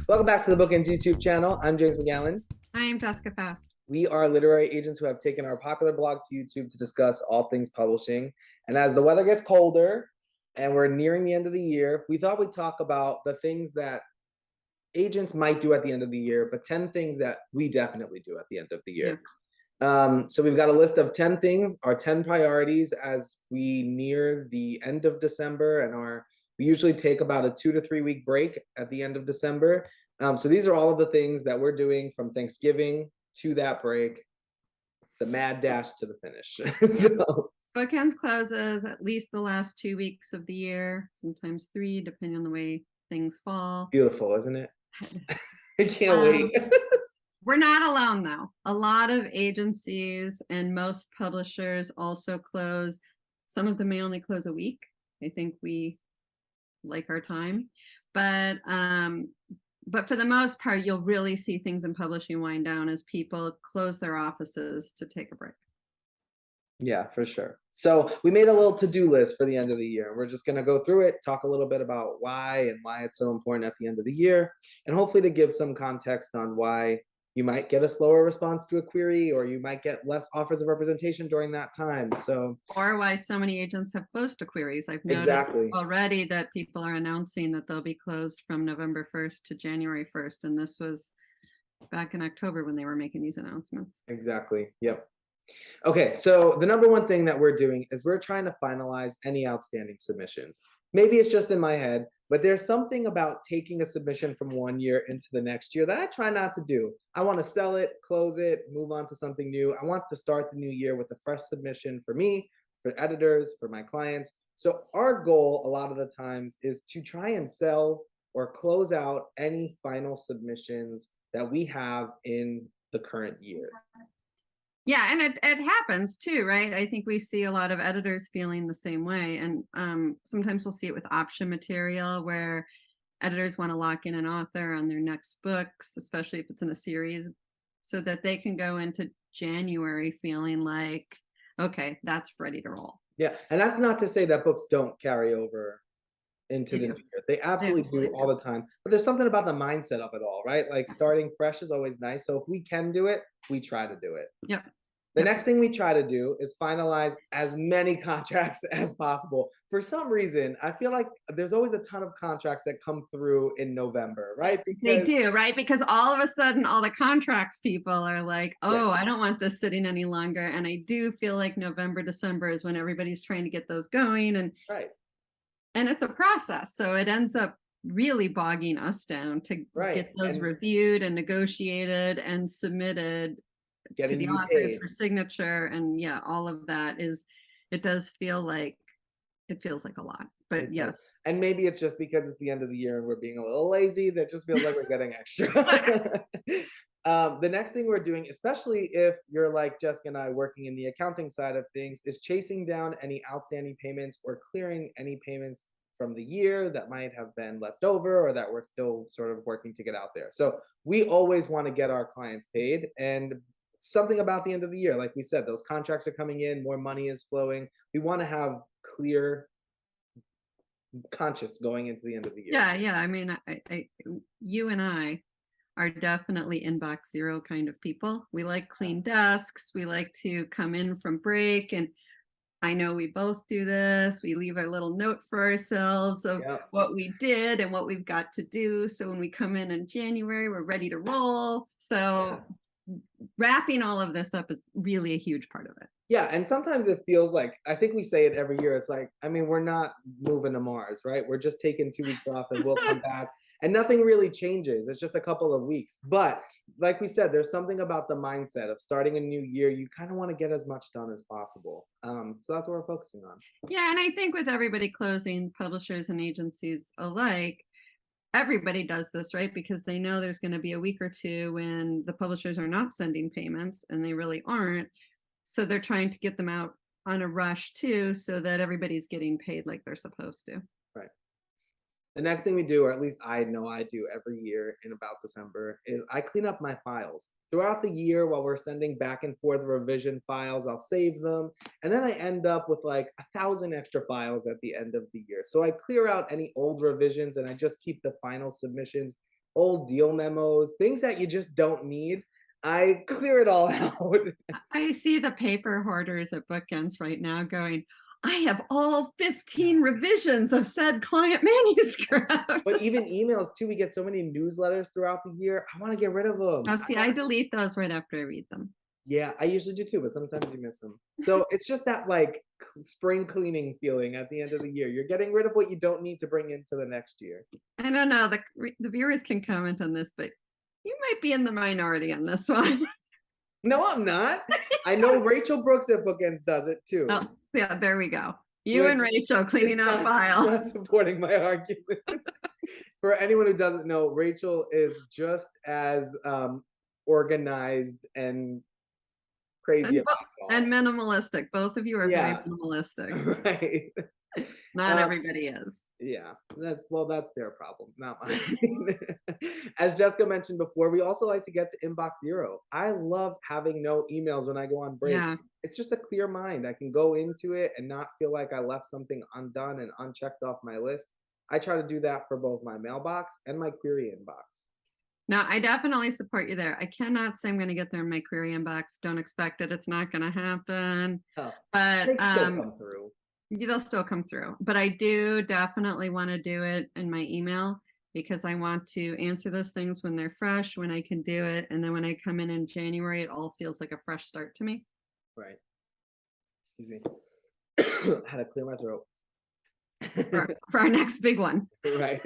Welcome back to the BookEnds YouTube channel. I'm James McGowan. I am Jessica Faust. We are literary agents who have taken our popular blog to YouTube to discuss all things publishing. And as the weather gets colder and we're nearing the end of the year, we thought we'd talk about the things that agents might do at the end of the year, but 10 things that we definitely do at the end of the year. Yeah. So we've got a list of 10 things, our 10 priorities as we near the end of December, and we usually take about a 2 to 3 week break at the end of December. So these are all of the things that we're doing from Thanksgiving to that break. It's the mad dash to the finish. So BookEnds closes at least the last 2 weeks of the year, sometimes 3, depending on the way things fall. Beautiful, isn't it? I can't wait. We're not alone, though. A lot of agencies and most publishers also close. Some of them may only close a week. I think we like our time. But for the most part, you'll really see things in publishing wind down as people close their offices to take a break. Yeah, for sure. So we made a little to-do list for the end of the year. We're just going to go through it, talk a little bit about why it's so important at the end of the year, and hopefully to give some context on why you might get a slower response to a query, or you might get less offers of representation during that time. Or why so many agents have closed to queries. I've noticed already that people are announcing that they'll be closed from November 1st to January 1st. And this was back in October when they were making these announcements. Exactly. Yep. Okay, so the number one thing that we're doing is we're trying to finalize any outstanding submissions. Maybe it's just in my head, but there's something about taking a submission from one year into the next year that I try not to do. I want to sell it, close it, move on to something new. I want to start the new year with a fresh submission for me, for editors, for my clients. So our goal a lot of the times is to try and sell or close out any final submissions that we have in the current year. Yeah, and it happens too, right? I think we see a lot of editors feeling the same way. And sometimes we'll see it with option material where editors want to lock in an author on their next books, especially if it's in a series, so that they can go into January feeling like, okay, that's ready to roll. Yeah, and that's not to say that books don't carry over into the new year. They absolutely do all the time. But there's something about the mindset of it all, right? Like starting fresh is always nice. So if we can do it, we try to do it. Yep. The next thing we try to do is finalize as many contracts as possible. For some reason, I feel like there's always a ton of contracts that come through in November, right? They do, right? Because all of a sudden, all the contracts people are like, oh, I don't want this sitting any longer. And I do feel like November, December is when everybody's trying to get those going. And it's a process. So it ends up really bogging us down to get those reviewed and negotiated and submitted to the authors for signature. And yeah, all of that it feels like a lot, but yes. And maybe it's just because it's the end of the year and we're being a little lazy, that just feels like we're getting extra. The next thing we're doing, especially if you're like Jessica and I working in the accounting side of things, is chasing down any outstanding payments or clearing any payments from the year that might have been left over or that we're still sort of working to get out there. So we always want to get our clients paid, and something about the end of the year, like we said, those contracts are coming in, more money is flowing. We want to have clear conscious going into the end of the year. Yeah. I mean, you and I are definitely inbox zero kind of people. We like clean desks. We like to come in from break, and I know we both do this. We leave a little note for ourselves of what we did and what we've got to do. So when we come in January, we're ready to roll. So wrapping all of this up is really a huge part of it. Yeah, and sometimes it feels like, I think we say it every year, it's like, I mean, we're not moving to Mars, right? We're just taking 2 weeks off and we'll come back. And nothing really changes. It's just a couple of weeks. But like we said, there's something about the mindset of starting a new year. You kind of want to get as much done as possible. So that's what we're focusing on. Yeah, and I think with everybody closing, publishers and agencies alike, everybody does this, right? Because they know there's going to be a week or two when the publishers are not sending payments, and they really aren't. So they're trying to get them out on a rush too, so that everybody's getting paid like they're supposed to. Right. The next thing we do, or at least I know I do every year in about December, is I clean up my files. Throughout the year, while we're sending back and forth revision files, I'll save them. And then I end up with like 1,000 extra files at the end of the year. So I clear out any old revisions and I just keep the final submissions old deal memos, things that you just don't need. I clear it all out. I see the paper hoarders at BookEnds right now going, I have all 15 revisions of said client manuscript. But even emails too, we get so many newsletters throughout the year. I want to get rid of them. Oh, see, I delete those right after I read them. Yeah, I usually do too, but sometimes you miss them. So it's just that like spring cleaning feeling at the end of the year. You're getting rid of what you don't need to bring into the next year. I don't know, the viewers can comment on this, but you might be in the minority on this one. No, I'm not. I know Rachel Brooks at BookEnds does it too. Oh, yeah, there we go. You and Rachel cleaning out files. Not supporting my argument. For anyone who doesn't know, Rachel is just as organized and crazy and minimalistic. Both of you are very minimalistic. Right. Not everybody is. Yeah, that's their problem, not mine. As Jessica mentioned before, we also like to get to inbox zero. I love having no emails when I go on break. Yeah. It's just a clear mind. I can go into it and not feel like I left something undone and unchecked off my list. I try to do that for both my mailbox and my query inbox. No, I definitely support you there. I cannot say I'm going to get there in my query inbox. Don't expect it. It's not going to happen. Oh, but they still come through. They'll still come through. But I do definitely want to do it in my email because I want to answer those things when they're fresh, when I can do it. And then when I come in January, it all feels like a fresh start to me. Right. Excuse me. I had to clear my throat. for our next big one. Right.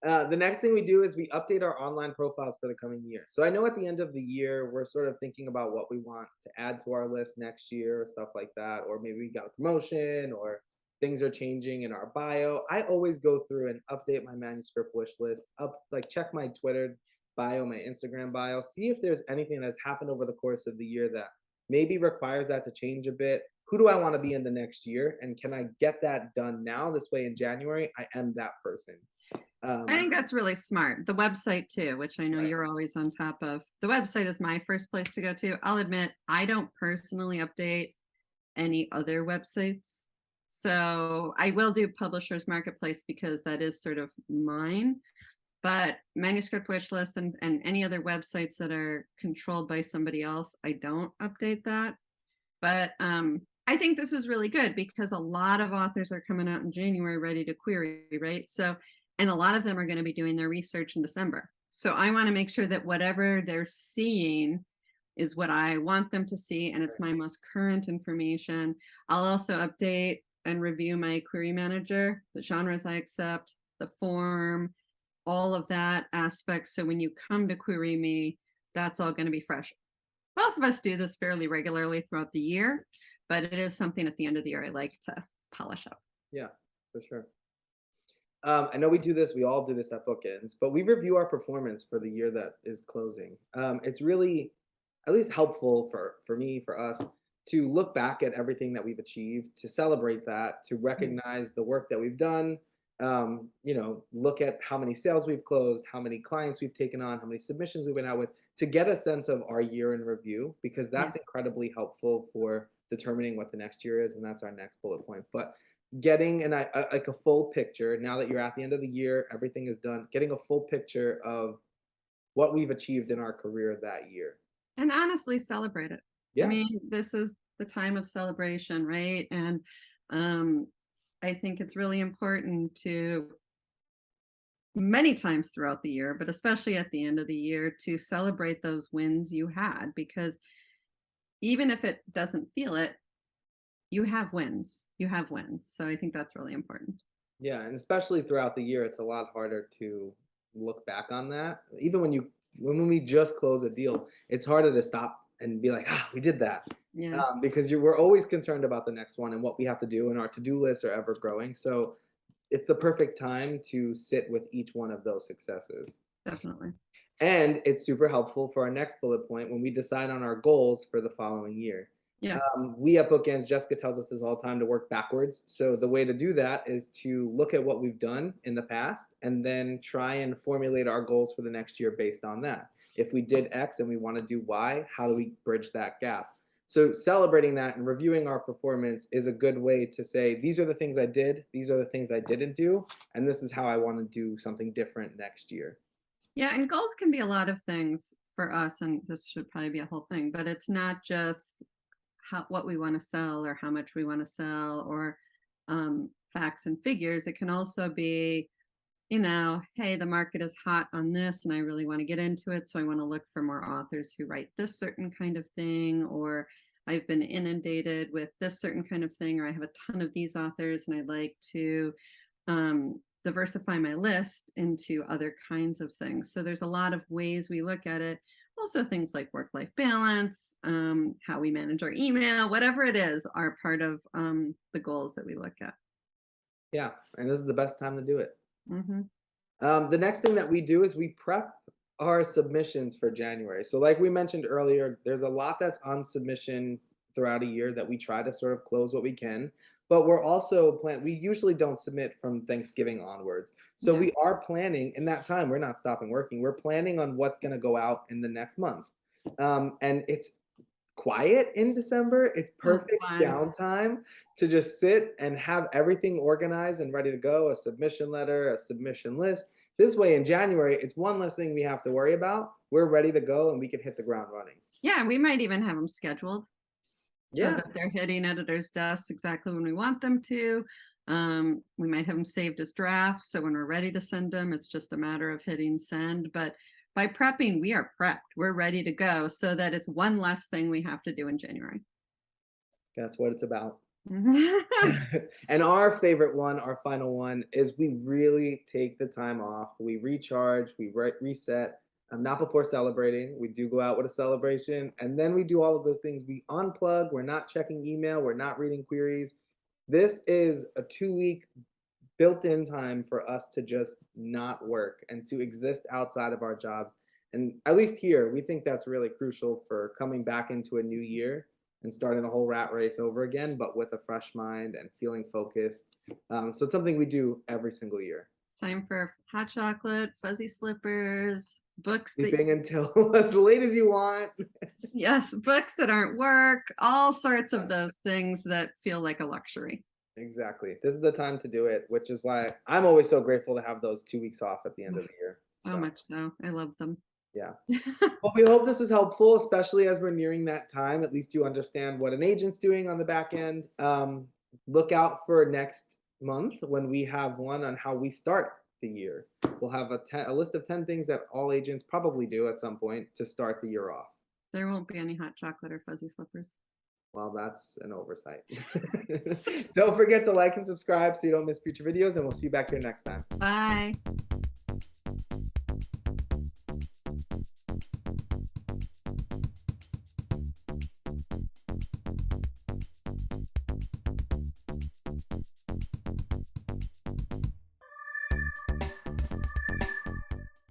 The next thing we do is we update our online profiles for the coming year. So I know at the end of the year, we're sort of thinking about what we want to add to our list next year, or stuff like that, or maybe we got a promotion or things are changing in our bio. I always go through and update my manuscript wish list, check my Twitter bio, my Instagram bio, see if there's anything that's happened over the course of the year that maybe requires that to change a bit. Who do I want to be in the next year? And can I get that done now? This way in January, I am that person. I think that's really smart. The website too, which I know you're always on top of. The website is my first place to go to. I'll admit, I don't personally update any other websites. So I will do Publishers Marketplace because that is sort of mine. But manuscript wish list and any other websites that are controlled by somebody else, I don't update that. But I think this is really good because a lot of authors are coming out in January ready to query, right? So, and a lot of them are going to be doing their research in December. So I want to make sure that whatever they're seeing is what I want them to see, and it's my most current information. I'll also update and review my query manager, the genres I accept, the form, all of that aspect. So when you come to query me, that's all going to be fresh. Both of us do this fairly regularly throughout the year, but it is something at the end of the year I like to polish up. Yeah, for sure. I know we do this, we all do this at BookEnds, but we review our performance for the year that is closing. It's really at least helpful for me, for us, to look back at everything that we've achieved, to celebrate that, to recognize the work that we've done, look at how many sales we've closed, how many clients we've taken on, how many submissions we've been out with, to get a sense of our year in review, because that's incredibly helpful for determining what the next year is, and that's our next bullet point. But getting like a full picture, now that you're at the end of the year, everything is done, getting a full picture of what we've achieved in our career that year. And honestly, celebrate it. Yeah. I mean, this is the time of celebration, right? And I think it's really important to, many times throughout the year, but especially at the end of the year, to celebrate those wins you had, because even if it doesn't feel it, you have wins. You have wins. So I think that's really important. Yeah, and especially throughout the year, it's a lot harder to look back on that. Even when we just close a deal, it's harder to stop and be like, we did that. Yeah. Because we're always concerned about the next one and what we have to do, and our to-do lists are ever growing. So it's the perfect time to sit with each one of those successes. Definitely. And it's super helpful for our next bullet point when we decide on our goals for the following year. Yeah. We at BookEnds, Jessica tells us this all the time, to work backwards. So the way to do that is to look at what we've done in the past and then try and formulate our goals for the next year based on that. If we did X and we want to do Y, how do we bridge that gap? So celebrating that and reviewing our performance is a good way to say, these are the things I did, these are the things I didn't do, and this is how I want to do something different next year. Yeah, and goals can be a lot of things for us, and this should probably be a whole thing, but it's not just what we want to sell or how much we want to sell or facts and figures. It can also be, hey, the market is hot on this and I really want to get into it. So I want to look for more authors who write this certain kind of thing, or I've been inundated with this certain kind of thing, or I have a ton of these authors and I'd like to diversify my list into other kinds of things. So there's a lot of ways we look at it. Also things like work-life balance, how we manage our email, whatever it is, are part of the goals that we look at. Yeah, and this is the best time to do it. Mm-hmm. The next thing that we do is we prep our submissions for January. So like we mentioned earlier, there's a lot that's on submission throughout a year that we try to sort of close what we can. But we're also we usually don't submit from Thanksgiving onwards. So Yeah. we are planning in that time, we're not stopping working. We're planning on what's going to go out in the next month. And it's quiet in December. It's perfect downtime to just sit and have everything organized and ready to go, a submission letter, a submission list. This way in January, it's one less thing we have to worry about. We're ready to go and we can hit the ground running. Yeah, we might even have them scheduled so Yeah. that they're hitting editors' desks exactly when we want them to. We might have them saved as drafts, so when we're ready to send them, it's just a matter of hitting send. But by prepping, we are prepped. We're ready to go so that it's one less thing we have to do in January. That's what it's about. And our favorite one, our final one, is we really take the time off. We recharge, we reset. Not before celebrating. We do go out with a celebration, and then we do all of those things. We unplug. We're not checking email. We're not reading queries. This is a 2-week built-in time for us to just not work and to exist outside of our jobs. And at least here, we think that's really crucial for coming back into a new year and starting the whole rat race over again, but with a fresh mind and feeling focused. So it's something we do every single year. It's time for hot chocolate, fuzzy slippers, books. Sleeping until as late as you want. Yes, books that aren't work, all sorts of those things that feel like a luxury. Exactly. This is the time to do it, which is why I'm always so grateful to have those 2 weeks off at the end of the year. So much so. I love them. Yeah. Well, we hope this was helpful, especially as we're nearing that time. At least you understand what an agent's doing on the back end. Look out for next month when we have one on how we start the year. We'll have a list of 10 things that all agents probably do at some point to start the year off. There won't be any hot chocolate or fuzzy slippers. Well, that's an oversight. Don't forget to like and subscribe so you don't miss future videos, and we'll see you back here next time. Bye.